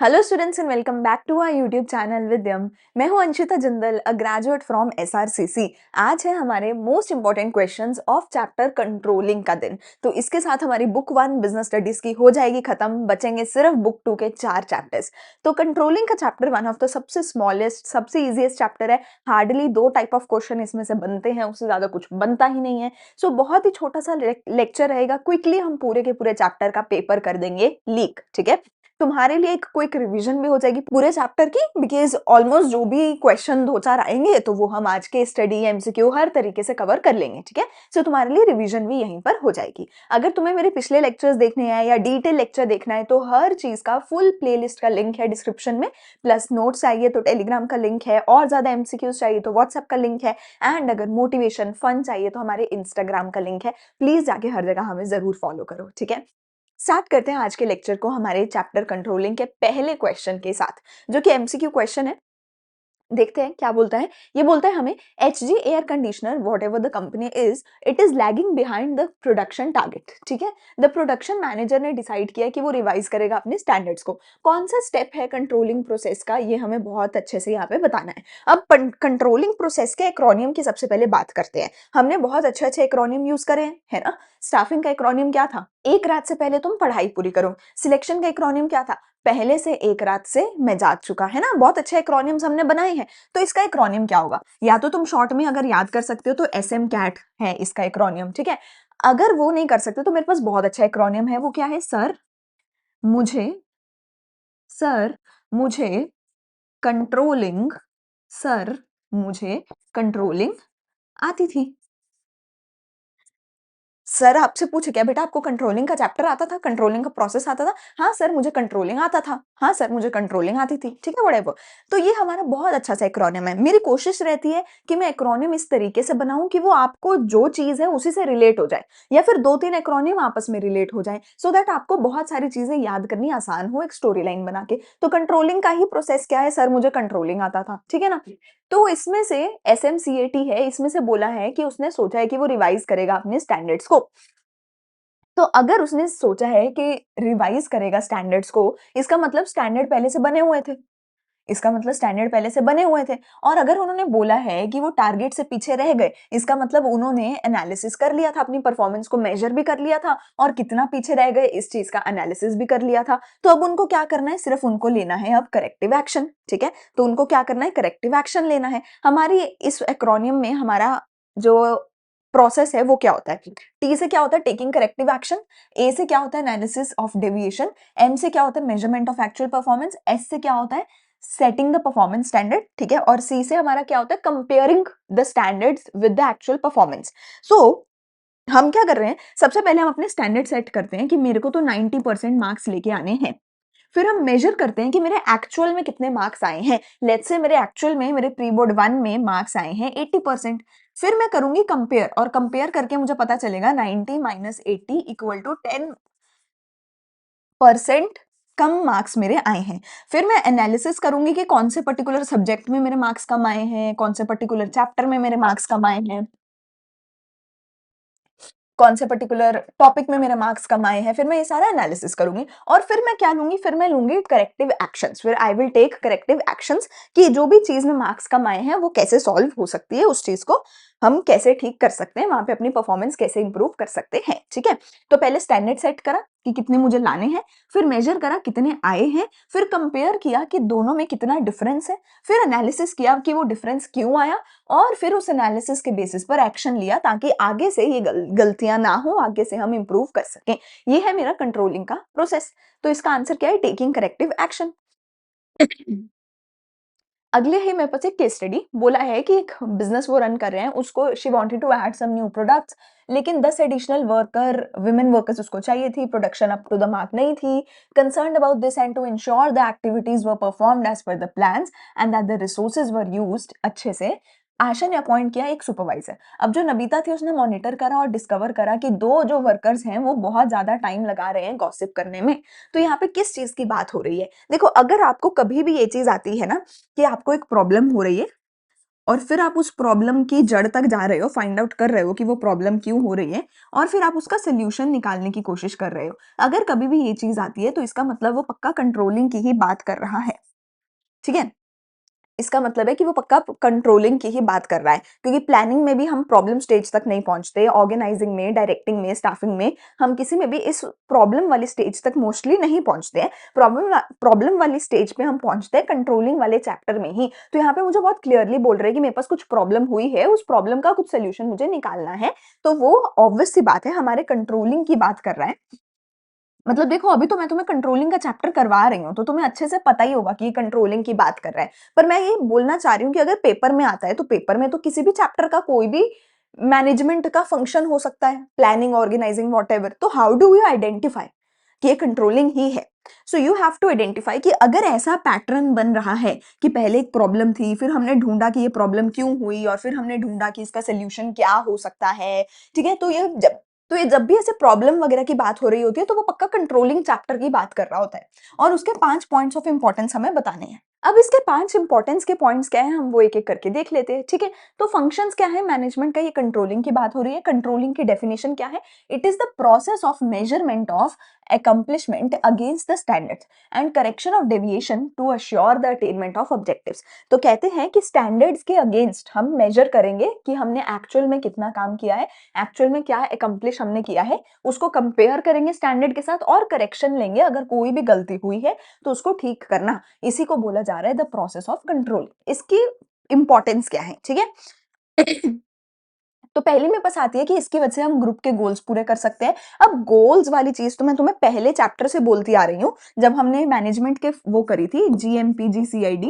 Hello students and welcome back to our YouTube channel Vidyam. मैं हूं Anshita Jindal, a graduate from SRCC. आज है हमारे most important questions of chapter controlling का दिन। तो इसके साथ हमारी बुक 1 बिजनेस स्टडीज की हो जाएगी खत्म, बचेंगे सिर्फ बुक 2 के 4 चैप्टर्स। तो कंट्रोलिंग का चैप्टर वन ऑफ द सबसे स्मॉलेस्ट, सबसे इजीएस्ट चैप्टर है। हार्डली 2 टाइप ऑफ क्वेश्चन इसमें से बनते हैं, उससे ज्यादा कुछ बनता ही नहीं है। सो बहुत ही छोटा सा लेक्चर रहेगा। क्विकली हम पूरे के पूरे चैप्टर का पेपर कर देंगे लीक, ठीक है। तुम्हारे लिए एक क्विक रिवीजन भी हो जाएगी पूरे चैप्टर की, बिकॉज ऑलमोस्ट जो भी क्वेश्चन 2-4 आएंगे तो वो हम आज के स्टडी एमसीक्यू हर तरीके से कवर कर लेंगे, ठीक है। सो तुम्हारे लिए रिवीजन भी यहीं पर हो जाएगी। अगर तुम्हें मेरे पिछले लेक्चर्स देखने हैं या डिटेल लेक्चर देखना है तो हर चीज का फुल प्लेलिस्ट का लिंक है डिस्क्रिप्शन में। प्लस नोट्स चाहिए तो टेलीग्राम का लिंक है, और ज्यादा एमसीक्यूज चाहिए तो व्हाट्सएप का लिंक है, एंड अगर मोटिवेशन फन चाहिए तो हमारे इंस्टाग्राम का लिंक है। प्लीज जाके हर जगह हमें जरूर फॉलो करो, ठीक है। स्टार्ट करते हैं आज के लेक्चर को हमारे चैप्टर कंट्रोलिंग के पहले क्वेश्चन के साथ, जो कि एमसीक्यू क्वेश्चन है। देखते हैं क्या बोलता है। ये बोलता है हमें Hg air conditioner what ever the company it is lagging behind the production target, ठीक है। द प्रोडक्शन मैनेजर ने डिसाइड किया कि वो रिवाइज करेगा अपने स्टैंडर्ड्स को। कौन सा स्टेप है कंट्रोलिंग प्रोसेस का, ये हमें बहुत अच्छे से यहाँ पे बताना है। अब कंट्रोलिंग प्रोसेस के एक्रोनियम की सबसे पहले बात करते हैं। हमने बहुत अच्छे अच्छे एक्रोनियम यूज करे हैं, है ना। स्टाफिंग का एक्रोनियम क्या था? एक रात से पहले तुम पढ़ाई पूरी करो। सिलेक्शन का एक्रोनियम क्या था? पहले से एक रात से मैं जाग चुका, है ना। बहुत अच्छे एक्रोनियम्स हमने बनाए हैं। तो इसका एक्रोनियम क्या होगा? या तो तुम शॉर्ट में अगर याद कर सकते हो तो एसएम कैट है इसका एक्रोनियम, ठीक है। अगर वो नहीं कर सकते तो मेरे पास बहुत अच्छा एक्रोनियम है। वो क्या है? मुझे सर मुझे कंट्रोलिंग सर मुझे कंट्रोलिंग आती थी। सर आपसे पूछे क्या बेटा आपको कंट्रोलिंग का चैप्टर आता था, कंट्रोलिंग का प्रोसेस आता था? हाँ सर मुझे कंट्रोलिंग आता था, हाँ सर मुझे कंट्रोलिंग आती थी, ठीक है व्हाटएवर। तो ये हमारा बहुत अच्छा सा एक्रोनियम है। मेरी कोशिश रहती है कि मैं एक्रोनियम इस तरीके से बनाऊं कि वो आपको जो चीज है उसी से रिलेट हो जाए, या फिर 2-3 एक्रोनियम आपस में रिलेट हो जाए, सो दैट आपको बहुत सारी चीजें याद करनी आसान हो एक स्टोरी लाइन बना के। तो कंट्रोलिंग का ही प्रोसेस क्या है? सर मुझे कंट्रोलिंग आता था, ठीक है ना। तो इसमें से एसएमसीएटी है, इसमें से बोला है कि उसने सोचा है कि वो रिवाइज करेगा अपने स्टैंडर्ड्स को। तो अगर उसने सोचा है कि रिवाइज करेगा स्टैंडर्ड्स को, इसका मतलब स्टैंडर्ड पहले से बने हुए थे। इसका मतलब स्टैंडर्ड पहले से बने हुए थे। और अगर उन्होंने बोला है कि वो टारगेट से पीछे रह गए, इसका मतलब उन्होंने एनालिसिस कर लिया था, अपनी परफॉर्मेंस को मेजर भी कर लिया था, और कितना पीछे रह गए इस चीज का एनालिसिस भी कर लिया था। तो अब उनको क्या करना है? सिर्फ उनको लेना है अब करेक्टिव एक्शन, ठीक है। तो उनको क्या करना है? करेक्टिव एक्शन लेना है। हमारी इस एक्रोनियम में हमारा जो प्रोसेस है वो क्या होता है? टी से क्या होता है? Taking corrective action. ए से क्या होता है? Analysis of deviation. एम से क्या होता है? Measurement of actual performance. S से क्या होता है? सेटिंग द परफॉर्मेंस स्टैंडर्ड, ठीक है। और सी से हमारा क्या होता है? Comparing the standards with the actual performance. So हम क्या कर रहे हैं? सबसे पहले हम अपने स्टैंडर्ड सेट करते हैं कि मेरे को तो 90% मार्क्स लेके आने हैं। फिर हम मेजर करते हैं कि मेरे एक्चुअल में कितने मार्क्स आए हैं। लेट्स से मेरे एक्चुअल में, मेरे प्री बोर्ड 1 में मार्क्स आए हैं 80%। फिर मैं करूंगी कंपेयर, और कंपेयर करके मुझे पता चलेगा 90 माइनस 80 इक्वल टू 10% कम मार्क्स मेरे आए हैं। फिर मैं एनालिसिस करूंगी कि कौन से पर्टिकुलर सब्जेक्ट में मेरे मार्क्स कम आए हैं, कौन से पर्टिकुलर चैप्टर में मेरे मार्क्स कम आए हैं, कौन से पर्टिकुलर टॉपिक में मेरे मार्क्स कम आए हैं। फिर मैं ये सारा एनालिसिस करूंगी, और फिर मैं क्या लूंगी? फिर मैं लूंगी करेक्टिव एक्शंस। फिर I will take corrective actions कि जो भी चीज में मार्क्स कम आए हैं वो कैसे सॉल्व हो सकती है, उस चीज को हम कैसे ठीक कर सकते हैं, वहां पे अपनी परफॉर्मेंस कैसे इंप्रूव कर सकते हैं, ठीक है। तो पहले स्टैंडर्ड सेट करा कि कितने मुझे लाने हैं, फिर मेजर करा कितने आए हैं, फिर कंपेयर किया कि दोनों में कितना डिफरेंस है, फिर एनालिसिस किया कि वो डिफरेंस क्यों आया, और फिर उस एनालिसिस के बेसिस पर एक्शन लिया ताकि आगे से ये गलतियां ना हो, आगे से हम इंप्रूव कर सकें। ये है मेरा कंट्रोलिंग का प्रोसेस। तो इसका आंसर क्या है? Taking corrective action. अगले ही मेरे पास एक केस स्टडी बोला है कि एक बिजनेस वो रन कर रहे हैं, उसको she wanted to add some new products, लेकिन 10 एडिशनल विमेन वर्कर्स उसको चाहिए थी। Production up to the mark नहीं थी। Concerned about this and to ensure the activities were performed as per the plans and that the resources were used अच्छे से, आशा ने appoint किया एक सुपरवाइजर। अब जो नबीता थी उसने मॉनिटर करा और डिस्कवर करा कि दो जो वर्कर्स हैं वो बहुत ज्यादा टाइम लगा रहे हैं गॉसिप करने में। तो यहाँ पे किस चीज की बात हो रही है? देखो, अगर आपको कभी भी ये चीज आती है ना कि आपको एक प्रॉब्लम हो रही है, और फिर आप उस प्रॉब्लम की जड़ तक जा रहे हो, फाइंड आउट कर रहे हो कि वो प्रॉब्लम क्यों हो रही है और फिर आप उसका सॉल्यूशन निकालने की कोशिश कर रहे हो। अगर कभी भी ये चीज़ आती है तो इसका मतलब वो पक्का कंट्रोलिंग की ही बात कर रहा है, ठीक है? इसका मतलब है कि वो पक्का कंट्रोलिंग की ही बात कर रहा है, क्योंकि प्लानिंग में भी हम प्रॉब्लम स्टेज तक नहीं पहुंचते, ऑर्गेनाइजिंग में, डायरेक्टिंग में, स्टाफिंग में हम किसी में भी इस प्रॉब्लम वाली स्टेज तक मोस्टली नहीं पहुंचते हैं। प्रॉब्लम वाली स्टेज पे हम पहुंचते हैं कंट्रोलिंग वाले चैप्टर में ही। तो यहाँ पे मुझे बहुत क्लियरली बोल रहे हैं कि मेरे पास कुछ प्रॉब्लम हुई है, उस प्रॉब्लम का कुछ सोल्यूशन मुझे निकालना है, तो वो ऑब्वियस सी बात है हमारे कंट्रोलिंग की बात कर रहा है। मतलब देखो, अभी तो मैं तुम्हें कंट्रोलिंग का चैप्टर करवा रही हूँ, तो तुम्हें अच्छे से पता ही होगा कि ये कंट्रोलिंग की बात कर रहा है। पर मैं ये बोलना चाह रही हूँ कि अगर पेपर में आता है, तो पेपर में तो किसी भी चैप्टर का कोई भी मैनेजमेंट का फंक्शन हो सकता है, प्लानिंग, ऑर्गेनाइजिंग, व्हाटएवर। तो हाउ डू यू आइडेंटिफाई कि ये कंट्रोलिंग ही है? So you have to identify कि अगर ऐसा पैटर्न बन रहा है कि पहले एक प्रॉब्लम थी, फिर हमने ढूंढा कि ये प्रॉब्लम क्यों हुई, और फिर हमने ढूंढा कि इसका सोल्यूशन क्या हो सकता है, ठीक है? तो ये जब भी ऐसे प्रॉब्लम वगैरह की बात हो रही होती है, तो वो पक्का कंट्रोलिंग चैप्टर की बात कर रहा होता है, और उसके 5 पॉइंट्स ऑफ इंपॉर्टेंस हमें बताने हैं। अब इसके 5 इंपॉर्टेंस के पॉइंट्स क्या हैं, हम वो एक-एक करके देख लेते हैं, ठीक है? तो फंक्शंस क्या है मैनेजमेंट का, ये कंट्रोलिंग की बात हो रही है। कंट्रोलिंग की डेफिनिशन क्या है? It is the process of measurement of accomplishment against the standards and correction of deviation to assure the attainment of objectives। तो कहते हैं कि स्टैंडर्ड्स के अगेंस्ट हम मेजर करेंगे कि हमने एक्चुअल में कितना काम किया है, एक्चुअल में क्या एकम्प्लिश हमने किया है, उसको कंपेयर करेंगे स्टैंडर्ड के साथ और करेक्शन लेंगे। अगर कोई भी गलती हुई है तो उसको ठीक करना, इसी को बोला जा रहा है द प्रोसेस ऑफ कंट्रोल। इसकी इंपॉर्टेंस क्या है, ठीक है? तो पहली मेरे पास आती है कि इसकी वजह से हम ग्रुप के गोल्स पूरे कर सकते हैं। अब गोल्स वाली चीज़ तो मैं तुम्हें पहले चैप्टर से बोलती आ रही हूँ, जब हमने मैनेजमेंट के वो करी थी जीएमपी जीसीआईडी,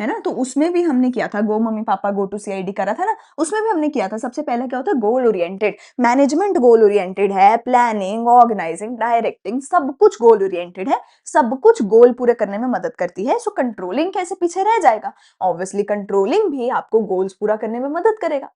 है ना? तो उसमें भी हमने किया था, गो mummy papa go to CID करा था ना, उसमें भी हमने किया था। सबसे पहले क्या होता है, goal oriented management. Goal oriented है, प्लानिंग, ऑर्गेनाइजिंग, डायरेक्टिंग, सब कुछ गोल ओरिएंटेड है, सब कुछ गोल पूरे करने में मदद करती है। सो कंट्रोलिंग कैसे पीछे रह जाएगा? ऑब्वियसली कंट्रोलिंग भी आपको गोल्स पूरा करने में मदद करेगा,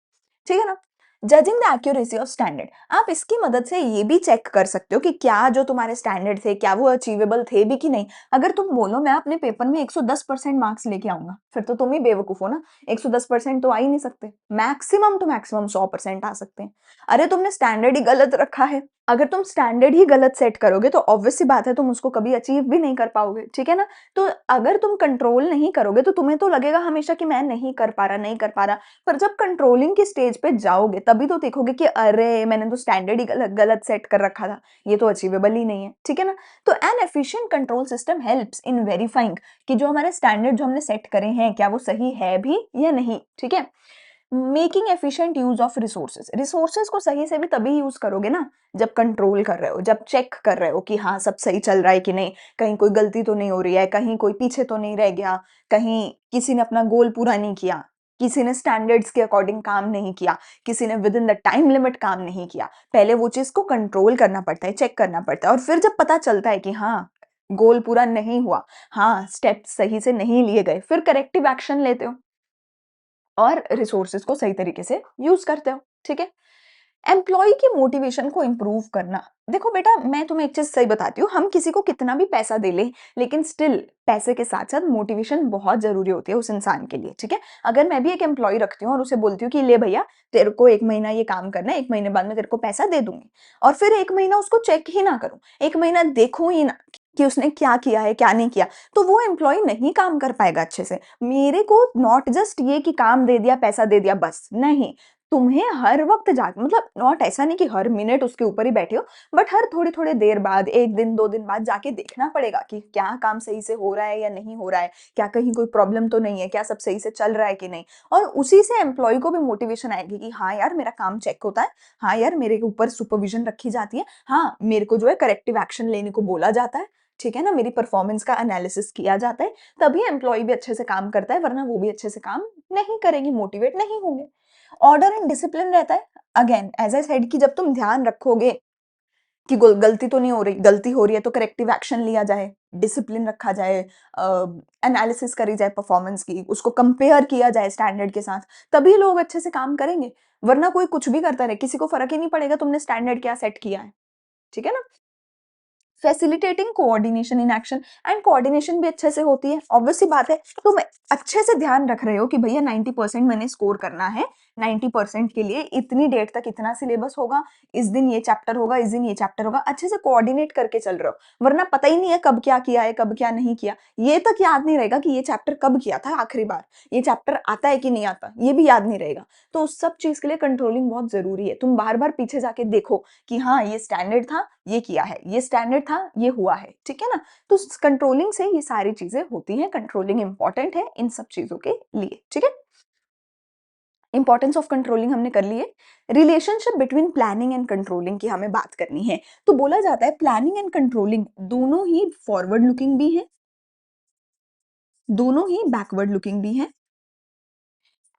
ठीक है ना? Judging the accuracy of standard, आप इसकी मदद से ये भी चेक कर सकते हो कि क्या जो तुम्हारे स्टैंडर्ड थे, क्या वो अचीवेबल थे भी कि नहीं। अगर तुम बोलो मैं अपने पेपर में 110% मार्क्स लेके आऊंगा, फिर तो तुम ही बेवकूफ हो ना। 110% तो आ ही नहीं सकते, मैक्सिमम टू मैक्सिमम 100% आ सकते हैं। अरे तुमने स्टैंडर्ड ही गलत रखा है। अगर तुम स्टैंडर्ड ही गलत सेट करोगे तो ऑब्वियस सी बात है तुम उसको कभी अचीव भी नहीं कर पाओगे, ठीक है ना? तो अगर तुम कंट्रोल नहीं करोगे तो तुम्हें तो लगेगा हमेशा कि मैं नहीं कर पा रहा, नहीं कर पा रहा। पर जब कंट्रोलिंग की स्टेज पे जाओगे तभी तो देखोगे कि अरे मैंने तो स्टैंडर्ड ही गलत गलत सेट कर रखा था, ये तो अचीवेबल ही नहीं है, ठीक है ना? तो N efficient control system helps in verifying कि जो हमारे स्टैंडर्ड जो हमने सेट करे हैं क्या वो सही है भी या नहीं, ठीक है? Making efficient use of resources, resources को सही से भी तभी यूज करोगे ना जब कंट्रोल कर रहे हो, जब चेक कर रहे हो कि हाँ सब सही चल रहा है कि नहीं, कहीं कोई गलती तो नहीं हो रही है, कहीं कोई पीछे तो नहीं रह गया, कहीं किसी ने अपना गोल पूरा नहीं किया, किसी ने स्टैंडर्ड्स के अकॉर्डिंग काम नहीं किया, किसी ने with in the time limit काम नहीं किया। पहले वो चीज को कंट्रोल करना पड़ता है, चेक करना पड़ता है, और फिर जब पता चलता है कि हाँ गोल पूरा नहीं हुआ, हाँ स्टेप्स सही से नहीं लिए गए, फिर करेक्टिव एक्शन लेते हो और रिसोर्सेज को सही तरीके से यूज करते हो, ठीक है? एम्प्लॉय की मोटिवेशन को इंप्रूव करना, देखो बेटा मैं तुम्हें एक चीज सही बताती हूँ, हम किसी को कितना भी पैसा दे लें, लेकिन स्टिल पैसे के साथ साथ मोटिवेशन बहुत जरूरी होती है उस इंसान के लिए, ठीक है? अगर मैं भी एक एम्प्लॉय रखती हूँ और उसे बोलती हूँ कि ले भैया तेरे को 1 महीना ये काम करना है, 1 महीने बाद में तेरे को पैसा दे दूंगी, और फिर 1 महीना उसको चेक ही ना करूं, 1 महीना देखूं ही ना कि उसने क्या किया है क्या नहीं किया, तो वो एम्प्लॉय नहीं काम कर पाएगा अच्छे से। मेरे को नॉट जस्ट ये कि काम दे दिया पैसा दे दिया बस नहीं, तुम्हें हर वक्त जा मतलब नॉट ऐसा नहीं कि हर मिनट उसके ऊपर ही बैठे हो, बट हर थोड़ी थोड़ी देर बाद, 1 दिन 2 दिन बाद जाके देखना पड़ेगा कि क्या काम सही से हो रहा है या नहीं हो रहा है, क्या कहीं कोई प्रॉब्लम तो नहीं है, क्या सब सही से चल रहा है कि नहीं। और उसी से एम्प्लॉय को भी मोटिवेशन आएगी कि हाँ यार मेरा काम चेक होता है, हाँ यार मेरे ऊपर सुपरविजन रखी जाती है, हाँ मेरे को जो है करेक्टिव एक्शन लेने को बोला जाता है, ठीक है ना, मेरी परफॉर्मेंस का एनालिसिस किया जाता है, तभी एम्प्लॉय भी अच्छे से काम करता है, वरना वो भी अच्छे से काम नहीं करेंगे, मोटिवेट नहीं होंगे। ऑर्डर एंड डिसिप्लिन रहता है, अगेन एज आई सेड कि जब तुम ध्यान रखोगे कि गलती तो नहीं हो रही, गलती हो रही है तो करेक्टिव एक्शन लिया जाए, डिसिप्लिन रखा जाए, एनालिसिस करी जाए परफॉर्मेंस की, उसको कंपेयर किया जाए स्टैंडर्ड के साथ, तभी लोग अच्छे से काम करेंगे। वरना कोई कुछ भी करता रहे, किसी को फर्क ही नहीं पड़ेगा तुमने स्टैंडर्ड क्या सेट किया है, ठीक है ना? Facilitating coordination in action, and coordination भी अच्छे से होती है। ऑब्वियस सी बात है, तुम अच्छे से ध्यान रख रहे हो कि भैया 90% मैंने स्कोर करना है, 90% के लिए इतनी डेट तक इतना सिलेबस होगा, इस दिन ये चैप्टर होगा, इस दिन ये चैप्टर होगा, अच्छे से कोऑर्डिनेट करके चल रहे हो। वरना पता ही नहीं है कब क्या किया है, कब क्या नहीं किया, ये तक याद नहीं रहेगा कि ये चैप्टर कब किया था आखिरी बार, ये चैप्टर आता है कि नहीं आता, ये भी याद नहीं रहेगा। तो उस सब चीज के लिए कंट्रोलिंग बहुत जरूरी है। तुम बार बार पीछे जाके देखो कि हाँ ये स्टैंडर्ड था, ये किया है, ये स्टैंडर्ड था, ये हुआ है, ठीक है ना। तो कंट्रोलिंग से ये सारी चीजें होती हैं, कंट्रोलिंग इंपॉर्टेंट है इन सब चीजों के लिए, ठीक है। इंपॉर्टेंस ऑफ कंट्रोलिंग हमने कर लिए। Relationship between planning and controlling की हमें बात करनी है। तो बोला जाता है प्लानिंग एंड कंट्रोलिंग दोनों ही फॉरवर्ड लुकिंग भी है, दोनों ही बैकवर्ड लुकिंग भी है,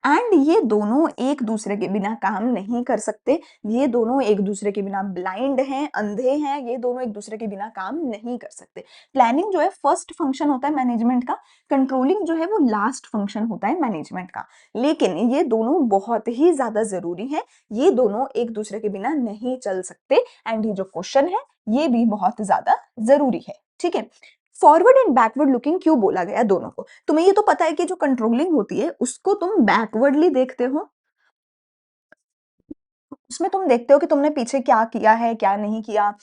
एंड ये दोनों एक दूसरे के बिना काम नहीं कर सकते। ये दोनों एक दूसरे के बिना ब्लाइंड हैं, अंधे हैं, ये दोनों एक दूसरे के बिना काम नहीं कर सकते। प्लानिंग जो है फर्स्ट फंक्शन होता है मैनेजमेंट का, कंट्रोलिंग जो है वो लास्ट फंक्शन होता है मैनेजमेंट का। लेकिन ये दोनों बहुत ही ज्यादा जरूरी है, ये दोनों एक दूसरे के बिना नहीं चल सकते। एंड ये जो क्वेश्चन है ये भी बहुत ज्यादा जरूरी है, ठीक है। फॉरवर्ड एंड बैकवर्ड लुकिंग क्यों बोला गया दोनों को? तुम्हें ये तो पता है कि जो कंट्रोलिंग होती है उसको तुम बैकवर्डली देखते हो, उसमें तुम देखते हो कि तुमने पीछे क्या किया है, क्या नहीं किया,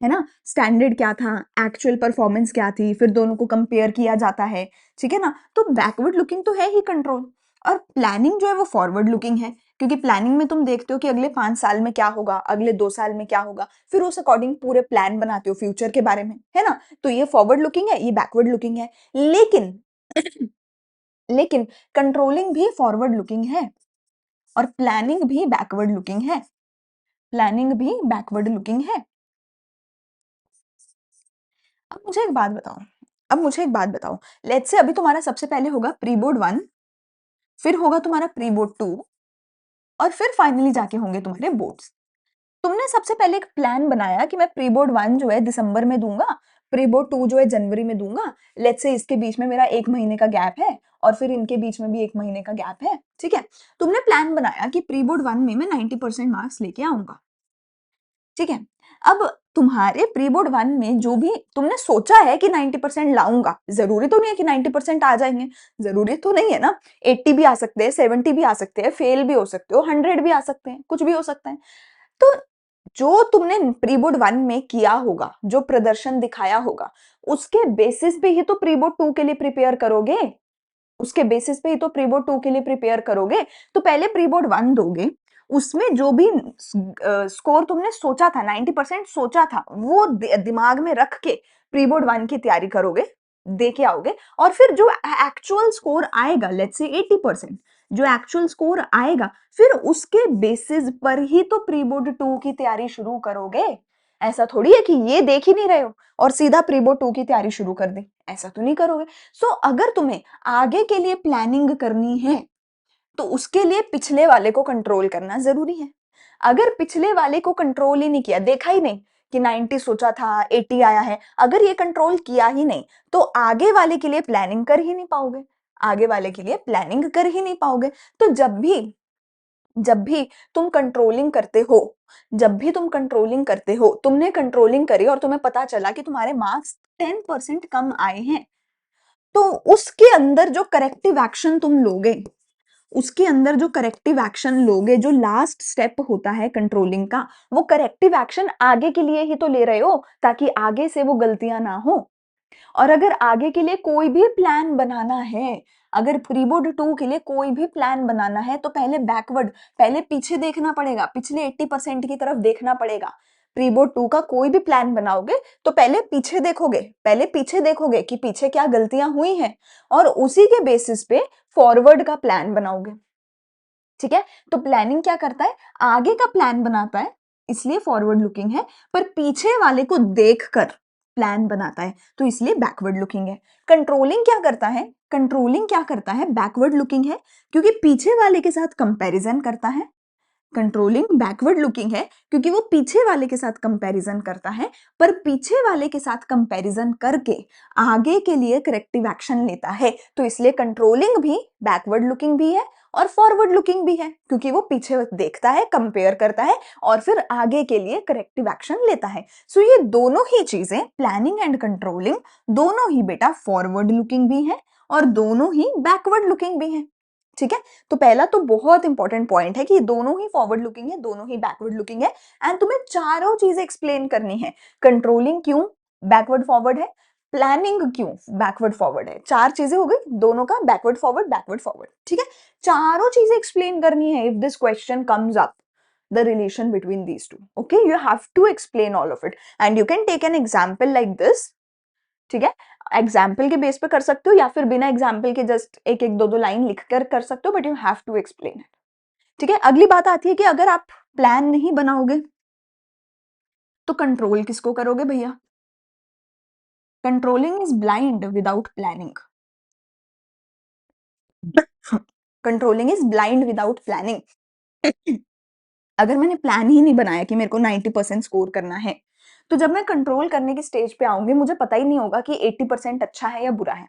है ना। स्टैंडर्ड क्या था, एक्चुअल परफॉर्मेंस क्या थी, फिर दोनों को कंपेयर किया जाता है, ठीक है ना। तो बैकवर्ड लुकिंग तो है ही कंट्रोल, और प्लानिंग जो है वो फॉरवर्ड लुकिंग है, क्योंकि प्लानिंग में तुम देखते हो कि अगले 5 साल में क्या होगा, अगले 2 साल में क्या होगा, फिर उस अकॉर्डिंग पूरे प्लान बनाते हो फ्यूचर के बारे में, है ना। तो ये फॉरवर्ड लुकिंग है, ये बैकवर्ड लुकिंग है। लेकिन लेकिन कंट्रोलिंग भी फॉरवर्ड लुकिंग है और प्लानिंग भी बैकवर्ड लुकिंग है, प्लानिंग भी बैकवर्ड लुकिंग है। अब मुझे एक बात बताओ, अब मुझे एक बात बताओ, लेट्स से अभी तुम्हारा सबसे पहले होगा प्री बोर्ड 1, फिर होगा तुम्हारा प्री बोर्ड 2, और फिर फाइनली जाके होंगे तुम्हारे बोर्ड्स। तुमने सबसे पहले एक प्लान बनाया कि मैं प्री बोर्ड 1 जो है दिसंबर में दूंगा, प्री बोर्ड 2 जो है जनवरी में दूंगा, लेट्स से इसके बीच में मेरा 1 महीने का गैप है, और फिर इनके बीच में भी 1 महीने का गैप है, ठीक है। तुमने प्लान बनाया कि प्री बोर्ड 1 में मैं 90% मार्क्स लेके आऊंगा, ठीक है। अब तुम्हारे प्री बोर्ड 1 में जो भी तुमने सोचा है कि 90% लाऊंगा, जरूरी तो नहीं है कि 90% आ जाएंगे, जरूरी तो नहीं है ना। 80 भी आ सकते हैं, 70 भी आ सकते हैं, फेल भी हो सकते हो, 100 भी आ सकते हैं, कुछ भी हो सकता है। तो जो तुमने प्री बोर्ड 1 में किया होगा, जो प्रदर्शन दिखाया होगा, उसके बेसिस पे ही तो प्री बोर्ड 2 के लिए प्रिपेयर करोगे, उसके बेसिस पे ही तो प्री बोर्ड 2 के लिए प्रिपेयर करोगे। तो पहले प्री बोर्ड 1 दोगे, उसमें जो भी स्कोर तुमने सोचा था, 90% सोचा था, वो दिमाग में रख के प्री बोर्ड 1 की तैयारी करोगे, दे के आओगे, और फिर जो एक्चुअल स्कोर आएगा, लेट्स से 80%, जो एक्चुअल स्कोर आएगा, फिर उसके बेसिस पर ही तो प्री बोर्ड 2 की तैयारी शुरू करोगे। ऐसा थोड़ी है कि ये देख ही नहीं रहे हो और सीधा प्री बोर्ड 2 की तैयारी शुरू कर दी, ऐसा तो नहीं करोगे। सो अगर तुम्हें आगे के लिए प्लानिंग करनी है तो उसके लिए पिछले वाले को कंट्रोल करना जरूरी है। अगर पिछले वाले को कंट्रोल ही नहीं किया, देखा ही नहीं कि 90 सोचा था 80 आया है, अगर ये कंट्रोल किया ही नहीं, तो आगे वाले के लिए प्लानिंग कर ही नहीं पाओगे, आगे वाले के लिए प्लानिंग कर ही नहीं पाओगे। तो जब भी तुम कंट्रोलिंग करते हो, जब भी तुम कंट्रोलिंग करते हो, तुमने कंट्रोलिंग करी और तुम्हें पता चला कि तुम्हारे मार्क्स 10% कम आए हैं, तो उसके अंदर जो करेक्टिव एक्शन तुम लोगे, उसके अंदर जो करेक्टिव एक्शन लोगे, जो लास्ट स्टेप होता है कंट्रोलिंग का, वो करेक्टिव एक्शन आगे के लिए ही तो ले रहे हो, ताकि आगे से वो गलतियां ना हो। और अगर आगे के लिए कोई भी प्लान बनाना है, अगर प्री बोर्ड 2 के लिए कोई भी प्लान बनाना है, तो पहले बैकवर्ड, पहले पीछे देखना पड़ेगा, पिछले 80% की तरफ देखना पड़ेगा। प्री बोर्ड 2 का कोई भी प्लान बनाओगे तो पहले पीछे देखोगे, पहले पीछे देखोगे कि पीछे क्या गलतियां हुई हैं, और उसी के बेसिस पे फॉरवर्ड का प्लान बनाओगे, ठीक है। तो प्लानिंग क्या करता है, आगे का प्लान बनाता है, इसलिए फॉरवर्ड लुकिंग है, पर पीछे वाले को देखकर प्लान बनाता है, तो इसलिए बैकवर्ड लुकिंग है। कंट्रोलिंग क्या करता है, कंट्रोलिंग क्या करता है, बैकवर्ड लुकिंग है, क्योंकि पीछे वाले के साथ कंपैरिजन करता है, कंट्रोलिंग बैकवर्ड लुकिंग है क्योंकि वो पीछे वाले के साथ कंपैरिजन करता है, पर पीछे वाले के साथ कंपैरिजन करके आगे के लिए करेक्टिव एक्शन लेता है। तो इसलिए कंट्रोलिंग भी बैकवर्ड लुकिंग भी है और फॉरवर्ड लुकिंग भी है, क्योंकि वो पीछे देखता है, कंपेयर करता है और फिर आगे के लिए करेक्टिव एक्शन लेता है। सो ये दोनों ही चीजें, प्लानिंग एंड कंट्रोलिंग, दोनों ही बेटा फॉरवर्ड लुकिंग भी है और दोनों ही बैकवर्ड लुकिंग भी है। ठीक है, तो पहला तो बहुत इंपॉर्टेंट पॉइंट है कि दोनों ही फॉरवर्ड लुकिंग है, दोनों ही बैकवर्ड लुकिंग है एंड तुम्हें चारों चीजें एक्सप्लेन करनी है। कंट्रोलिंग क्यों बैकवर्ड फॉरवर्ड है, प्लानिंग क्यों बैकवर्ड फॉरवर्ड है, चार चीजें हो गई दोनों का, बैकवर्ड फॉरवर्ड। ठीक है, चारों चीजें एक्सप्लेन करनी है if this question comes up, the relation between these two. Okay, you have to explain all of it and you can take an example like this. ठीक है, एग्जाम्पल के बेस पे कर सकते हो या फिर बिना एग्जाम्पल के जस्ट एक एक दो दो लाइन लिख कर सकते हो, but you have to explain it. ठीक है, अगली बात आती है कि अगर आप प्लान नहीं बनाओगे तो कंट्रोल किसको करोगे भैया? Controlling is blind without planning. Controlling is blind without planning. अगर मैंने प्लान ही नहीं बनाया कि मेरे को 90% स्कोर करना है, तो जब मैं कंट्रोल करने की स्टेज पे आऊंगी मुझे पता ही नहीं होगा कि 80% अच्छा है या बुरा है।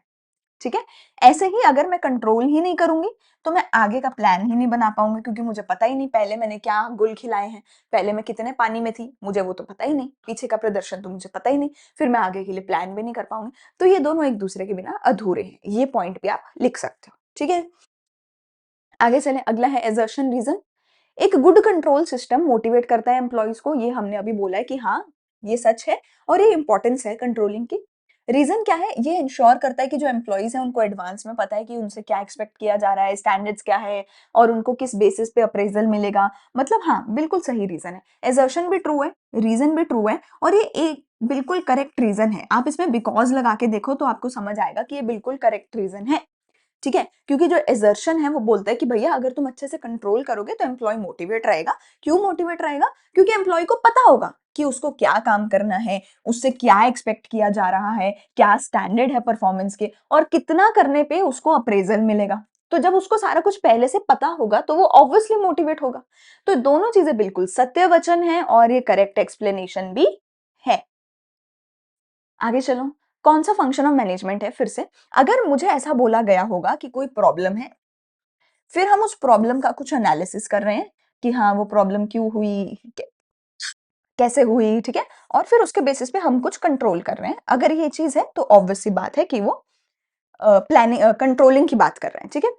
ठीक है, ऐसे ही अगर मैं कंट्रोल ही नहीं करूंगी तो मैं आगे का प्लान ही नहीं बना पाऊंगी, क्योंकि मुझे पता ही नहीं पहले मैंने क्या गुल खिलाए हैं, पहले मैं कितने पानी में थी मुझे वो तो पता ही नहीं, पीछे का प्रदर्शन तो मुझे पता ही नहीं, फिर मैं आगे के लिए प्लान भी नहीं कर पाऊंगी। तो ये दोनों एक दूसरे के बिना अधूरे हैं, ये पॉइंट भी आप लिख सकते हो। ठीक है, आगे चले, अगला है एजर्शन रीजन। एक गुड कंट्रोल सिस्टम मोटिवेट करता है एम्प्लॉइज को, ये हमने अभी बोला है कि हाँ ये सच है और ये इंपॉर्टेंस है कंट्रोलिंग की। रीजन क्या है, ये इंश्योर करता है कि जो एम्प्लॉइज हैं उनको एडवांस में पता है कि उनसे क्या एक्सपेक्ट किया जा रहा है, स्टैंडर्ड्स क्या है और उनको किस बेसिस पे अप्रेजल मिलेगा। मतलब हाँ, बिल्कुल सही रीजन है, एजर्शन भी ट्रू है, रीजन भी ट्रू है और ये एक बिल्कुल करेक्ट रीजन है। आप इसमें बिकॉज लगा के देखो तो आपको समझ आएगा कि ये बिल्कुल करेक्ट रीजन है। ठीक है, क्योंकि जो एजर्शन है वो बोलता है कि भैया अगर तुम अच्छे से कंट्रोल करोगे तो एम्प्लॉय मोटिवेट रहेगा। क्यों मोटिवेट रहेगा? क्योंकि एम्प्लॉय को पता होगा कि उसको क्या काम करना है, उससे क्या एक्सपेक्ट किया जा रहा है, क्या स्टैंडर्ड है परफॉर्मेंस के और कितना करने पे उसको अप्रेजल मिलेगा। तो जब उसको सारा कुछ पहले से पता होगा तो वो ऑब्वियसली मोटिवेट होगा। तो दोनों चीजें बिल्कुल सत्य वचन है और ये करेक्ट एक्सप्लेनेशन भी है। आगे चलो, कौन सा फंक्शन ऑफ मैनेजमेंट है? फिर से अगर मुझे ऐसा बोला गया होगा कि कोई प्रॉब्लम है, फिर हम उस प्रॉब्लम का कुछ एनालिसिस कर रहे हैं कि हाँ वो प्रॉब्लम क्यों हुई, कैसे हुई, ठीक है, और फिर उसके बेसिस पे हम कुछ कंट्रोल कर रहे हैं। अगर ये चीज है तो ऑब्वियस सी बात है कि वो प्लानिंग कंट्रोलिंग की बात कर रहे हैं। ठीक है,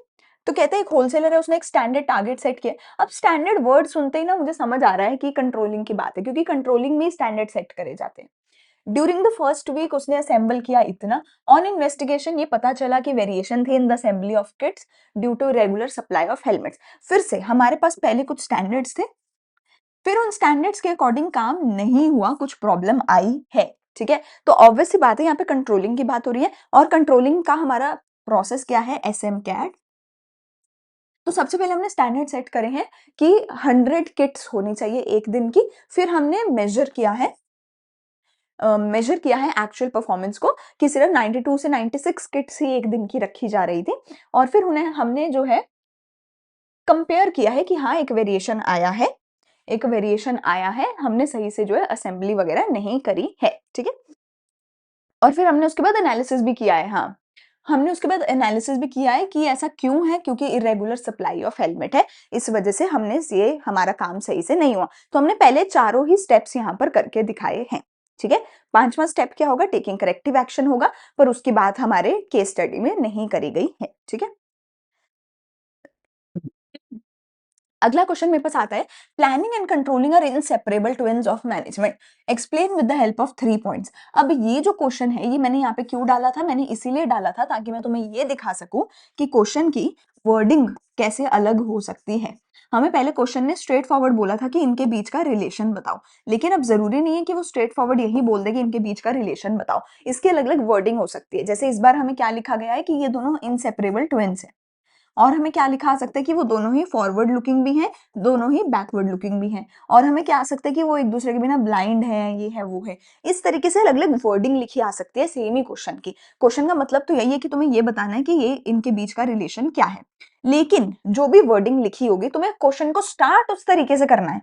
तो कहते हैं एक होलसेलर है, उसने एक स्टैंडर्ड टारगेट सेट किया। अब स्टैंडर्ड वर्ड सुनते ही ना मुझे समझ आ रहा है कि कंट्रोलिंग की बात है, क्योंकि कंट्रोलिंग में स्टैंडर्ड सेट करे जाते हैं। ड्यूरिंग द फर्स्ट वीक उसने असेंबल किया इतना, ऑन इन्वेस्टिगेशन ये पता चला कि वेरिएशन थी in the assembly of kits due to regular supply of helmets. फिर से हमारे पास पहले कुछ स्टैंडर्ड्स थे, फिर उन स्टैंडर्ड्स के अकॉर्डिंग काम नहीं हुआ, कुछ प्रॉब्लम आई है। ठीक है, तो ऑब्वियस सी बात है यहाँ पे कंट्रोलिंग की बात हो रही है और कंट्रोलिंग का हमारा प्रोसेस क्या है, एसएम कैट। तो सबसे पहले हमने स्टैंडर्ड सेट करे हैं कि 100 किट्स होनी चाहिए एक दिन की। फिर हमने मेजर किया है एक्चुअल परफॉर्मेंस को कि सिर्फ 92 से 96 किट्स ही एक दिन की रखी जा रही थी, और फिर उन्हें हमने जो है कंपेयर किया है कि हाँ एक वेरिएशन आया है, एक वेरिएशन आया है, हमने सही से जो है असेंबली वगैरह नहीं करी है। ठीक है, और फिर हमने उसके बाद एनालिसिस भी किया है। हाँ, हमने उसके बाद एनालिसिस भी किया है कि ऐसा क्यों है, क्योंकि इरेगुलर सप्लाई ऑफ हेलमेट है, इस वजह से हमने ये हमारा काम सही से नहीं हुआ। तो हमने पहले चारों ही स्टेप्स यहाँ पर करके दिखाए हैं। ठीक है, पांचवा स्टेप क्या होगा, टेकिंग करेक्टिव एक्शन होगा, पर उसकी बात हमारे केस स्टडी में नहीं करी गई है। ठीक है, अगला क्वेश्चन मेरे पास आता है, planning and controlling are inseparable twins of management, explain with the help of 3 points. अब ये जो क्वेश्चन है ये मैंने यहाँ पे क्यों डाला था, मैंने इसीलिए डाला था ताकि मैं तुम्हें ये दिखा सकूं कि क्वेश्चन की वर्डिंग कैसे अलग हो सकती है। हमें पहले क्वेश्चन ने स्ट्रेट फॉरवर्ड बोला था कि इनके बीच का रिलेशन बताओ, लेकिन अब जरूरी नहीं है कि वो स्ट्रेट फॉरवर्ड यही बोल दे कि इनके बीच का रिलेशन बताओ, इसकी अलग अलग वर्डिंग हो सकती है। जैसे इस बार हमें क्या लिखा गया है कि ये दोनों इनसेपरेबल ट्विन्स है, और हमें क्या लिखा आ सकता है कि वो दोनों ही फॉरवर्ड लुकिंग भी हैं, दोनों ही बैकवर्ड लुकिंग भी हैं। और हमें क्या आ सकता है कि वो एक दूसरे के बिना ब्लाइंड है, ये है वो है। इस तरीके से अलग अलग वर्डिंग लिखी आ सकती है सेम ही क्वेश्चन की। क्वेश्चन का मतलब तो यही है कि तुम्हें ये बताना है कि ये इनके बीच का रिलेशन क्या है। लेकिन जो भी वर्डिंग लिखी होगी तुम्हें क्वेश्चन को स्टार्ट उस तरीके से करना है।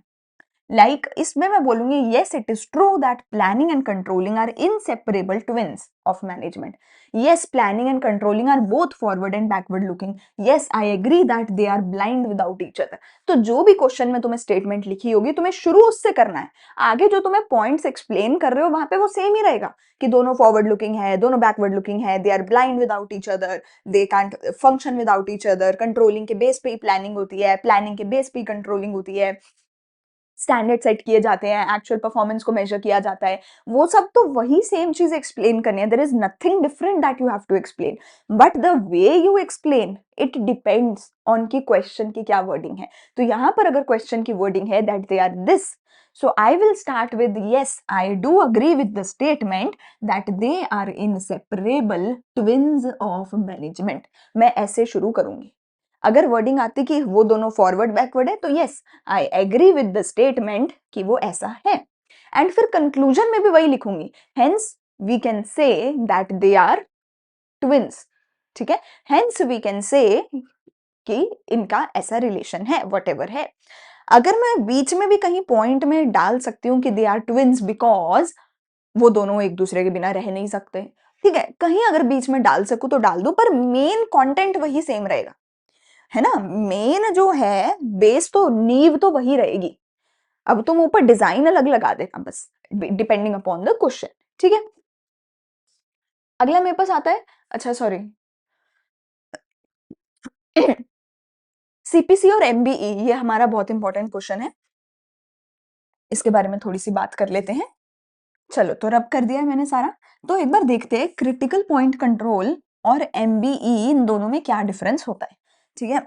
इसमें मैं बोलूंगी yes it is true that planning and controlling are inseparable twins of management. Yes planning and controlling are both forward and backward looking. Yes I agree that they are blind without each other. तो जो भी question में तुम्हें statement लिखी होगी तुम्हें शुरू उससे करना है। आगे जो तुम्हें पॉइंट्स एक्सप्लेन कर रहे हो वहां पे वो सेम ही रहेगा कि दोनों फॉरवर्ड लुकिंग है, दोनों बैकवर्ड लुकिंग है, they are blind without each other, they can't function without each other, controlling के बेस पे ही प्लानिंग होती है, प्लानिंग के बेस पे ही कंट्रोलिंग होती है, स्टैंडर्ड सेट किए जाते हैं, एक्चुअल परफॉर्मेंस को मेजर किया जाता है। वो सब तो वही सेम चीज एक्सप्लेन करनी है। There is nothing different that you have to explain, but the way you explain it depends on की क्वेश्चन की क्या वर्डिंग है। तो यहाँ पर अगर क्वेश्चन की वर्डिंग है that they are this, so I will start with yes I do agree with the statement that they are inseparable twins of management। मैं ऐसे शुरू करूंगी। अगर वर्डिंग आती कि वो दोनों फॉरवर्ड बैकवर्ड है तो yes I agree with the statement कि वो ऐसा है। एंड फिर कंक्लूजन में भी वही लिखूंगी, hence we can say that they are twins. ठीक है, हेंस वी कैन से कि इनका ऐसा रिलेशन है, वट है। अगर मैं बीच में भी कहीं पॉइंट में डाल सकती हूँ कि दे आर ट्विंस बिकॉज वो दोनों एक दूसरे के बिना रह नहीं सकते, ठीक है, कहीं अगर बीच में डाल सकूं तो डाल दो, पर मेन कंटेंट वही सेम रहेगा, है ना। मेन जो है बेस तो नींव तो वही रहेगी। अब तुम ऊपर डिजाइन अलग लगा देना बस, डिपेंडिंग अपॉन द क्वेश्चन। ठीक है, अगला मेरे पास आता है, अच्छा सॉरी सीपीसी और एमबीई, ये हमारा बहुत इंपॉर्टेंट क्वेश्चन है, इसके बारे में थोड़ी सी बात कर लेते हैं। चलो तो रब कर दिया है मैंने सारा। तो एक बार देखते हैं क्रिटिकल पॉइंट कंट्रोल और एमबीई इन दोनों में क्या डिफरेंस होता है। ठीक है,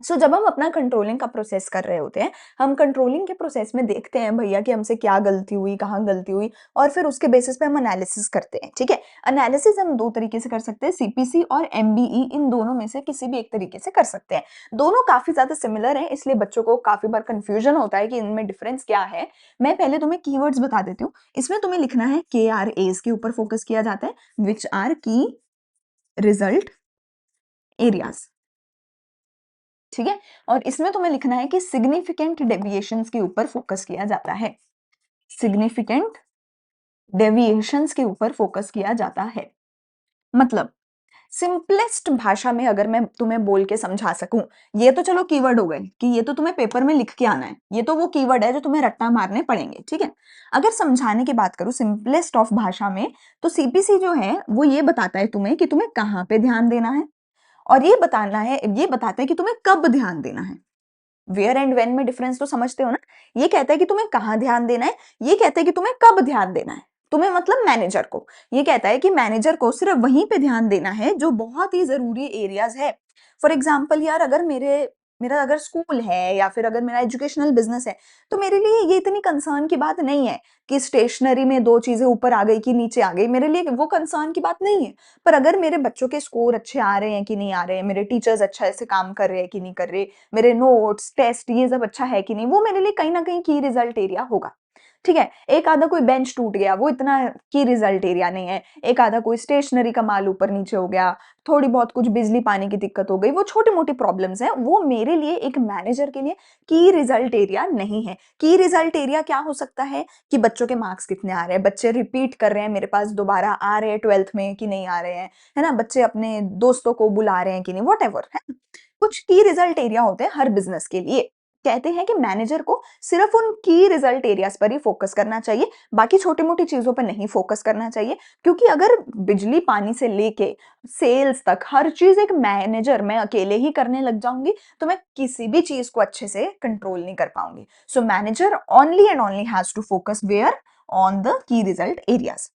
जब हम अपना कंट्रोलिंग का प्रोसेस कर रहे होते हैं, हम कंट्रोलिंग के प्रोसेस में देखते हैं भैया कि हमसे क्या गलती हुई, कहाँ गलती हुई, और फिर उसके बेसिस पे हम एनालिसिस करते हैं। ठीक है, एनालिसिस हम दो तरीके से कर सकते हैं, सीपीसी और एमबीई, इन दोनों में से किसी भी एक तरीके से कर सकते हैं। दोनों काफी ज्यादा सिमिलर हैं, इसलिए बच्चों को काफी बार कंफ्यूजन होता है कि इनमें डिफरेंस क्या है। मैं पहले तुम्हें कीवर्ड्स बता देती हूँ। इसमें तुम्हें लिखना है KRAs के ऊपर फोकस किया जाता है, विच आर की रिजल्ट एरियाज। ठीक है, और इसमें तुम्हें लिखना है कि सिग्निफिकेंट डेविएशंस के ऊपर फोकस किया जाता है, सिग्निफिकेंट डेविएशंस के ऊपर फोकस किया जाता है। मतलब सिंपलेस्ट भाषा में अगर मैं तुम्हें बोल के समझा सकूं, ये तो चलो कीवर्ड हो गए कि ये तो तुम्हें पेपर में लिख के आना है, ये तो वो कीवर्ड है जो तुम्हें रट्टा मारने पड़ेंगे। ठीक है, अगर समझाने की बात करूं सिंपलेस्ट ऑफ भाषा में, तो सीपीसी जो है वो ये बताता है तुम्हें कि तुम्हें कहां पे ध्यान देना है, और ये बताना है, ये बताता है कि तुम्हें कब ध्यान देना है। वेयर एंड वेन में डिफरेंस तो समझते हो ना। ये कहता है कि तुम्हें कहाँ ध्यान देना है, ये कहता है कि तुम्हें कब ध्यान देना है। तुम्हें मतलब मैनेजर को, ये कहता है कि मैनेजर को सिर्फ वहीं पे ध्यान देना है जो बहुत ही जरूरी एरियाज है। फॉर एग्जाम्पल यार, अगर मेरा अगर स्कूल है या फिर अगर मेरा एजुकेशनल बिजनेस है, तो मेरे लिए ये इतनी कंसर्न की बात नहीं है कि स्टेशनरी में दो चीजें ऊपर आ गई कि नीचे आ गई, मेरे लिए वो कंसर्न की बात नहीं है। पर अगर मेरे बच्चों के स्कोर अच्छे आ रहे हैं कि नहीं आ रहे हैं, मेरे टीचर्स अच्छा ऐसे काम कर रहे हैं कि नहीं कर रहे, मेरे नोट्स टेस्ट ये सब अच्छा है कि नहीं, वो मेरे लिए कहीं ना कहीं की रिजल्ट एरिया होगा। ठीक है, एक आधा कोई बेंच टूट गया, वो इतना की रिजल्ट एरिया नहीं है। एक आधा कोई स्टेशनरी का माल ऊपर नीचे हो गया, थोड़ी बहुत कुछ बिजली पानी की दिक्कत हो गई, वो छोटी मोटी प्रॉब्लम्स हैं, वो मेरे लिए एक मैनेजर के लिए की रिजल्ट एरिया नहीं है। की रिजल्ट एरिया क्या हो सकता है कि बच्चों के मार्क्स कितने आ रहे हैं, बच्चे रिपीट कर रहे हैं मेरे पास, दोबारा आ रहे हैं 12th में कि नहीं आ रहे हैं, है ना, बच्चे अपने दोस्तों को बुला रहे हैं कि नहीं, वॉट एवर है। कुछ की रिजल्ट एरिया होते हैं हर बिजनेस के लिए। कहते हैं कि मैनेजर को सिर्फ उन की रिजल्ट एरियाज पर ही फोकस करना चाहिए, बाकी छोटी मोटी चीजों पर नहीं फोकस करना चाहिए। क्योंकि अगर बिजली पानी से लेके सेल्स तक हर चीज एक मैनेजर मैं अकेले ही करने लग जाऊंगी, तो मैं किसी भी चीज को अच्छे से कंट्रोल नहीं कर पाऊंगी। So manager only and only has to focus where on the key result areas.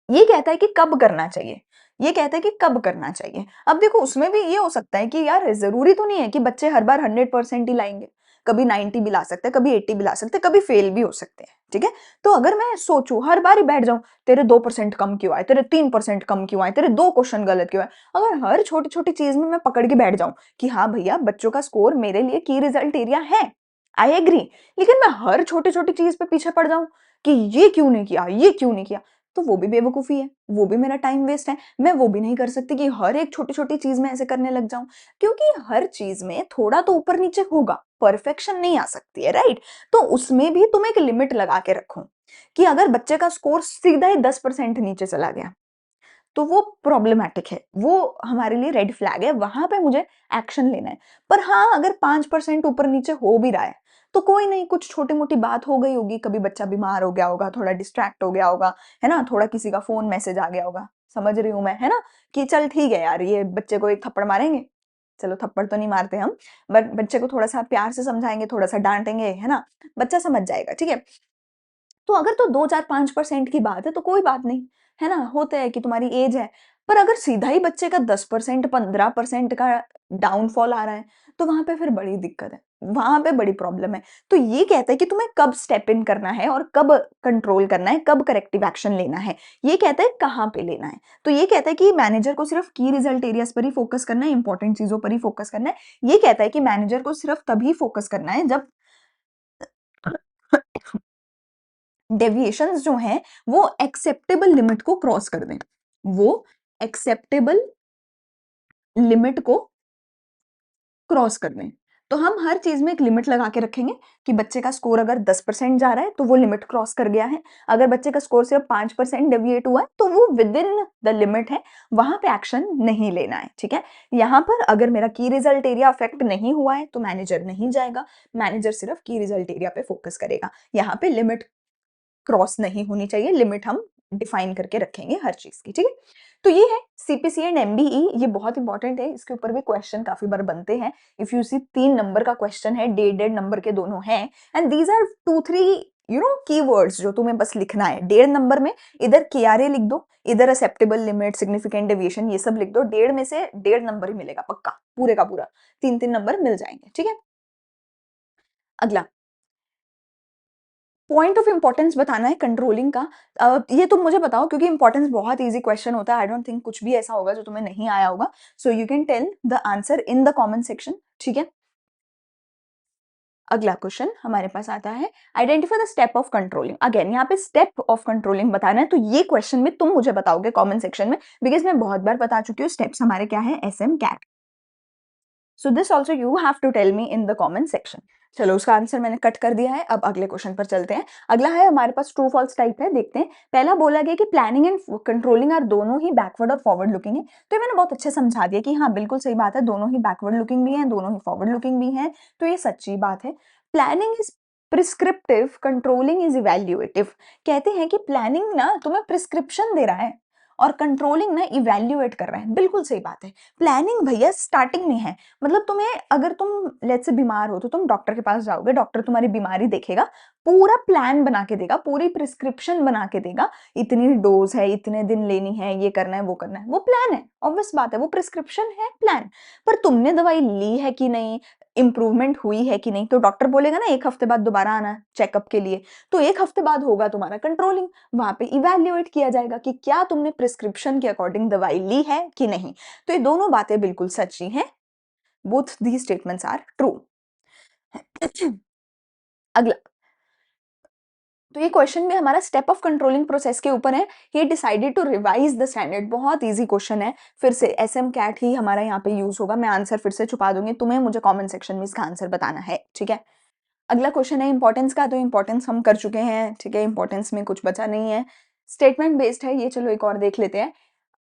ये कहता है कि कब करना चाहिए, ये कहता है कि कब करना चाहिए। अब देखो उसमें भी ये हो सकता है कि यार जरूरी तो नहीं है कि बच्चे हर बार 100% ही लाएंगे। कभी 90 भी ला सकते हैं, कभी 80 भी ला सकते हैं, कभी फेल भी हो सकते हैं, ठीक है। तो अगर मैं सोचूं हर बार ही बैठ जाऊं, तेरे 2% कम क्यों आए, तेरे 3% कम क्यों आए, तेरे 2 क्वेश्चन गलत क्यों आए, अगर हर छोटी छोटी चीज में मैं पकड़ के बैठ जाऊं कि हाँ भैया बच्चों का स्कोर मेरे लिए की रिजल्ट एरिया है, आई एग्री, लेकिन मैं हर छोटी छोटी चीज पे पीछे पड़ जाऊं कि ये क्यों नहीं किया, ये क्यों नहीं किया, तो वो भी बेवकूफी है, वो भी मेरा टाइम वेस्ट है। मैं वो भी नहीं कर सकती कि हर एक छोटी छोटी चीज में ऐसे करने लग जाऊं, क्योंकि हर चीज में थोड़ा तो ऊपर नीचे होगा, परफेक्शन नहीं आ सकती है, राइट। तो उसमें भी तुम एक लिमिट लगा के रखो कि अगर बच्चे का स्कोर सीधा ही 10% नीचे चला गया तो वो प्रॉब्लमैटिक है, वो हमारे लिए रेड फ्लैग है, वहां पे मुझे एक्शन लेना है। पर हाँ, अगर 5% ऊपर नीचे हो भी रहा है तो कोई नहीं, कुछ छोटी मोटी बात हो गई होगी, कभी बच्चा बीमार हो गया होगा, थोड़ा डिस्ट्रैक्ट हो गया होगा, है ना, थोड़ा किसी का फोन मैसेज आ गया होगा, समझ रही हूं मैं, है ना, कि चल ठीक है यार, ये बच्चे को एक थप्पड़ मारेंगे, चलो थप्पड़ तो नहीं मारते हम, बट बच्चे को थोड़ा सा प्यार से समझाएंगे, थोड़ा सा डांटेंगे, है ना, बच्चा समझ जाएगा, ठीक है। तो अगर तो 2 4 5% की बात है तो कोई बात नहीं, है ना, होता है कि तुम्हारी एज है। पर अगर सीधा ही बच्चे का 10% 15% का डाउनफॉल आ रहा है तो वहां पे फिर बड़ी दिक्कत है, वहां पे बड़ी प्रॉब्लम है। तो ये कहता है कि तुम्हें कब स्टेप इन करना है और कब कंट्रोल करना है, कब करेक्टिव एक्शन लेना है, ये कहता है कहाँ पे लेना है। तो ये कहता है कि मैनेजर को सिर्फ की रिजल्ट एरियाज पर ही फोकस करना है, इंपॉर्टेंट चीजों पर ही फोकस करना है। ये कहता है कि मैनेजर को सिर्फ तभी फोकस करना है जब डेविएशंस जो हैं वो एक्सेप्टेबल लिमिट को क्रॉस कर दें, वो एक्सेप्टेबल लिमिट को क्रॉस कर दें। तो हम हर चीज में एक लिमिट लगा के रखेंगे कि बच्चे का स्कोर अगर 10% जा रहा है तो वो लिमिट क्रॉस कर गया है, अगर बच्चे का स्कोर सिर्फ 5% डेविएट हुआ है तो वो विद इन द लिमिट है, वहां पे एक्शन नहीं लेना है, ठीक है। यहाँ पर अगर मेरा की रिजल्ट एरिया अफेक्ट नहीं हुआ है तो मैनेजर नहीं जाएगा, मैनेजर सिर्फ की रिजल्ट एरिया पे फोकस करेगा, यहाँ पे लिमिट क्रॉस नहीं होनी चाहिए, लिमिट हम डिफाइन करके रखेंगे हर चीज की, ठीक है। तो ये है सीपीसी एंड एमबीई, ये बहुत इंपॉर्टेंट है, इसके ऊपर भी क्वेश्चन काफी बार बनते हैं। इफ यू सी 3 नंबर का क्वेश्चन है, डेढ़ नंबर के दोनों हैं, एंड दीज आर 2 3 कीवर्ड्स जो तुम्हें बस लिखना है 1.5 नंबर में। इधर केआरए लिख दो, इधर एक्सेप्टेबल लिमिट, सिग्निफिकेंट डेविएशन, ये सब लिख दो, 1.5 में से 1.5 नंबर ही मिलेगा पक्का, पूरे का पूरा 3 3 नंबर मिल जाएंगे, ठीक है। अगला पॉइंट ऑफ इंपॉर्टेंस बताना है कंट्रोलिंग का। ये तुम मुझे बताओ, क्योंकि इंपॉर्टेंस बहुत इजी क्वेश्चन होता है, आई डोंट थिंक कुछ भी ऐसा होगा जो तुम्हें नहीं आया होगा, so you can tell the answer in the comment section, ठीक है। अगला क्वेश्चन हमारे पास आता है, identify the step of controlling. Again यहाँ पे स्टेप ऑफ कंट्रोलिंग बताना है, तो ये क्वेश्चन में तुम मुझे बताओगे कमेंट सेक्शन में, बिकॉज मैं बहुत बार बता चुकी हूँ स्टेप्स हमारे क्या है, SM CAT. So this also you have to tell me in the comment section. चलो उसका आंसर मैंने कट कर दिया है, अब अगले क्वेश्चन पर चलते हैं। अगला है हमारे पास ट्रू फॉल्स टाइप है, देखते हैं। पहला बोला गया कि प्लानिंग एंड कंट्रोलिंग आर दोनों ही बैकवर्ड और फॉरवर्ड लुकिंग है, तो ये मैंने बहुत अच्छे समझा दिया कि हाँ बिल्कुल सही बात है, दोनों ही बैकवर्ड लुकिंग भी हैं, दोनों ही फॉरवर्ड लुकिंग भी हैं, तो ये सच्ची बात है। Planning is prescriptive, controlling is evaluative. कहते हैं कि प्लानिंग ना तुम्हें प्रिस्क्रिप्शन दे रहा है और कंट्रोलिंग ना इवैल्यूएट कर रहा है, बिल्कुल सही बात है। प्लानिंग भैया स्टार्टिंग में है, मतलब तुम्हें अगर तुम लेट्स से बीमार हो तो तुम डॉक्टर के पास जाओगे, डॉक्टर तुम्हारी बीमारी देखेगा, पूरा प्लान बना के देगा, पूरी प्रिस्क्रिप्शन बना के देगा, इतनी डोज है, इतने दिन लेनी है, ये करना है, वो करना है, वो प्लान है, ऑब्वियस बात है, वो प्रिस्क्रिप्शन है, प्लान। पर तुमने दवाई ली है कि नहीं, इंप्रूवमेंट हुई है कि नहीं, तो डॉक्टर बोलेगा ना 1 हफ्ते बाद दोबारा आना चेकअप के लिए, तो 1 हफ्ते बाद होगा तुम्हारा कंट्रोलिंग, वहां पे इवैल्यूएट किया जाएगा कि क्या तुमने प्रिस्क्रिप्शन के अकॉर्डिंग दवाई ली है कि नहीं। तो ये दोनों बातें बिल्कुल सच्ची हैं, both the statements are true. अगला, तो ये क्वेश्चन भी हमारा स्टेप ऑफ कंट्रोलिंग प्रोसेस के ऊपर है। He decided to revise the standard, बहुत इजी क्वेश्चन है, फिर से एसएम कैट ही हमारा यहाँ पे यूज होगा, मैं आंसर फिर से छुपा दूंगी, तुम्हें मुझे कमेंट सेक्शन में इसका आंसर बताना है, ठीक है। अगला क्वेश्चन है इंपॉर्टेंस का, तो इंपॉर्टेंस हम कर चुके हैं, ठीक है, इंपॉर्टेंस में कुछ बचा नहीं है, स्टेटमेंट बेस्ड है ये, चलो एक और देख लेते हैं।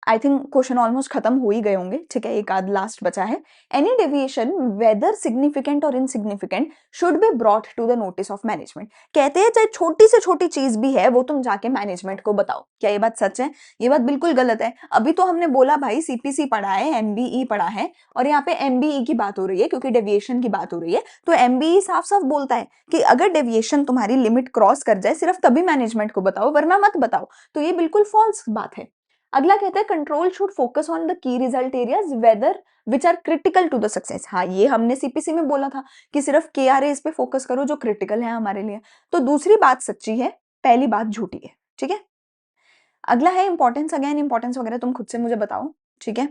आई थिंक क्वेश्चन ऑलमोस्ट खत्म हो ही गए होंगे, ठीक है, एक आध लास्ट बचा है। Any deviation whether significant or insignificant should be brought to the notice of management. कहते हैं चाहे छोटी से छोटी चीज भी है वो तुम जाके मैनेजमेंट को बताओ। क्या ये बात सच है? ये बात बिल्कुल गलत है। अभी तो हमने बोला भाई सीपीसी पढ़ा है, एमबीई पढ़ा है, और यहाँ पे एमबीई की बात हो रही है क्योंकि डेविएशन की बात हो रही है, तो एमबीई साफ साफ बोलता है कि अगर डेविएशन तुम्हारी लिमिट क्रॉस कर जाए सिर्फ तभी मैनेजमेंट को बताओ, वरना मत बताओ। तो ये बिल्कुल फॉल्स बात है। अगला कहता है control should focus on the key result areas whether which are critical to the success. हाँ, ये हमने सीपीसी में बोला था कि सिर्फ केआरएस पे फोकस करो जो क्रिटिकल है हमारे लिए। तो दूसरी बात सच्ची है, पहली बात झूठी है। ठीक है, अगला है इंपॉर्टेंस। अगेन इंपॉर्टेंस वगैरह तुम खुद से मुझे बताओ। ठीक है,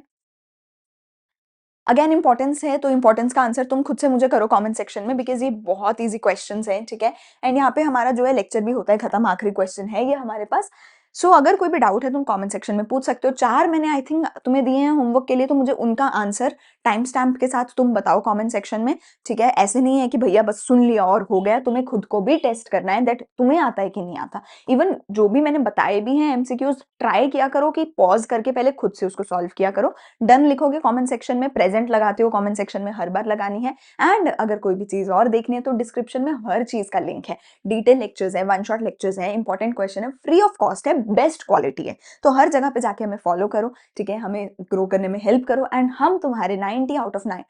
अगेन इंपॉर्टेंस है तो इंपॉर्टेंस का आंसर तुम खुद से मुझे करो कमेंट सेक्शन में, बिकॉज ये बहुत इजी क्वेश्चंस हैं। ठीक है, एंड यहाँ पे हमारा जो है लेक्चर भी होता है खत्म, आखिरी क्वेश्चन है ये हमारे पास। सो अगर कोई भी डाउट है तुम कमेंट सेक्शन में पूछ सकते हो। चार मैंने आई थिंक तुम्हें दिए हैं होमवर्क के लिए, तो मुझे उनका आंसर टाइम स्टैम्प के साथ तुम बताओ कमेंट सेक्शन में। ठीक है, ऐसे नहीं है कि भैया बस सुन लिया और हो गया, तुम्हें खुद को भी टेस्ट करना है दैट तुम्हें आता है कि नहीं आता। इवन जो भी मैंने बताए भी हैं एमसीक्यूज, ट्राई किया करो कि पॉज करके पहले खुद से उसको सॉल्व किया करो। डन लिखोगे कमेंट सेक्शन में, प्रेजेंट लगाते हो कमेंट सेक्शन में हर बार लगानी है। एंड अगर कोई भी चीज और देखनी है तो डिस्क्रिप्शन में हर चीज का लिंक है। डिटेल लेक्चर्स है, वन शॉट लेक्चर्स है, इंपॉर्टेंट क्वेश्चन है, फ्री ऑफ कॉस्ट है, बेस्ट क्वालिटी है। तो हर जगह पे जाके हमें फॉलो करो। ठीक है, हमें ग्रो करने में हेल्प करो एंड हम तुम्हारे 90 आउट ऑफ 9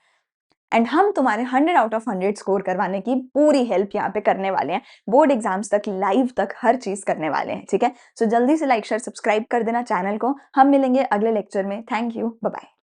एंड हम तुम्हारे 100 आउट ऑफ 100 स्कोर करवाने की पूरी हेल्प यहाँ पे करने वाले हैं। बोर्ड एग्जाम्स तक, लाइव तक, हर चीज करने वाले हैं। ठीक है, सो जल्दी से लाइक शेयर सब्सक्राइब कर देना चैनल को। हम मिलेंगे अगले लेक्चर में। Thank you, bye bye.